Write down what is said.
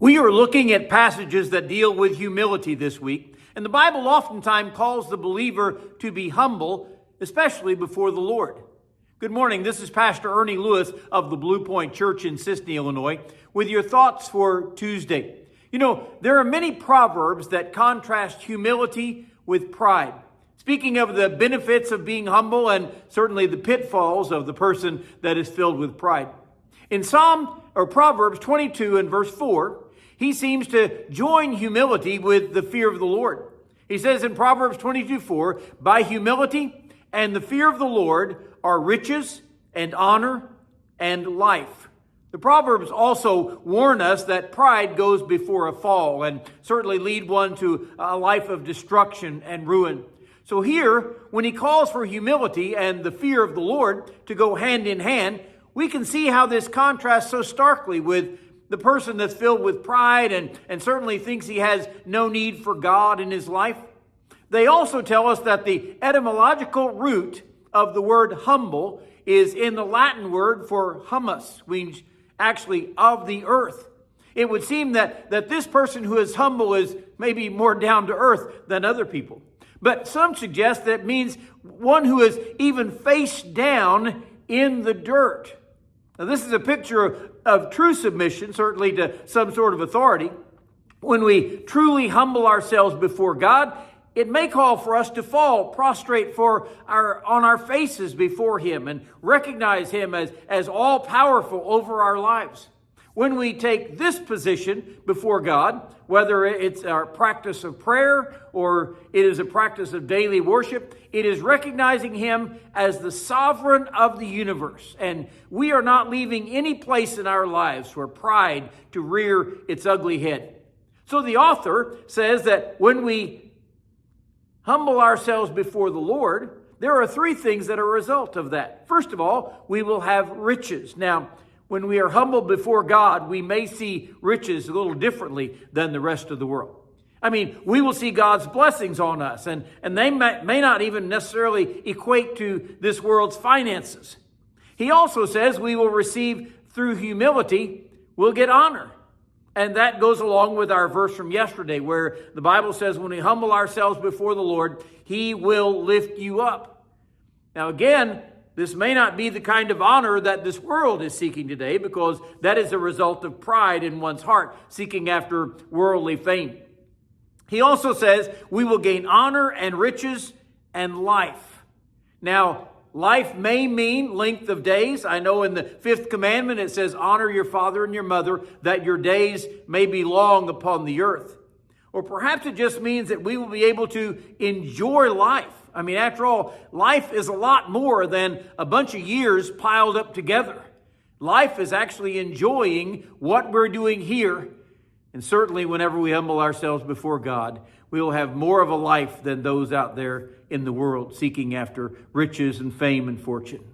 We are looking at passages that deal with humility this week, and the Bible oftentimes calls the believer to be humble, especially before the Lord. Good morning, this is Pastor Ernie Lewis of the Blue Point Church in Sisney, Illinois, with your thoughts for Tuesday. You know, there are many proverbs that contrast humility with pride. Speaking of the benefits of being humble and certainly the pitfalls of the person that is filled with pride. In Proverbs 22 and verse 4, he seems to join humility with the fear of the Lord. He says in Proverbs 22:4, by humility and the fear of the Lord are riches and honor and life. The Proverbs also warn us that pride goes before a fall and certainly lead one to a life of destruction and ruin. So here, when he calls for humility and the fear of the Lord to go hand in hand, we can see how this contrasts so starkly with the person that's filled with pride and certainly thinks he has no need for God in his life. They also tell us that the etymological root of the word humble is in the Latin word for humus, which actually of the earth. It would seem that this person who is humble is maybe more down to earth than other people. But some suggest that it means one who is even face down in the dirt. Now, this is a picture of true submission, certainly to some sort of authority. When we truly humble ourselves before God, it may call for us to fall prostrate on our faces before Him and recognize Him as all-powerful over our lives. When we take this position before God, whether it's our practice of prayer or it is a practice of daily worship, it is recognizing Him as the sovereign of the universe. And we are not leaving any place in our lives for pride to rear its ugly head. So the author says that when we humble ourselves before the Lord, there are three things that are a result of that. First of all, we will have riches. Now, when we are humble before God, we may see riches a little differently than the rest of the world. I mean, we will see God's blessings on us, and they may not even necessarily equate to this world's finances. He also says we will receive through humility, we'll get honor. And that goes along with our verse from yesterday, where the Bible says when we humble ourselves before the Lord, He will lift you up. Now again, this may not be the kind of honor that this world is seeking today, because that is a result of pride in one's heart, seeking after worldly fame. He also says we will gain honor and riches and life. Now, life may mean length of days. I know in the fifth commandment it says, honor your father and your mother, that your days may be long upon the earth. Or perhaps it just means that we will be able to enjoy life. I mean, after all, life is a lot more than a bunch of years piled up together. Life is actually enjoying what we're doing here. And certainly whenever we humble ourselves before God, we will have more of a life than those out there in the world seeking after riches and fame and fortune.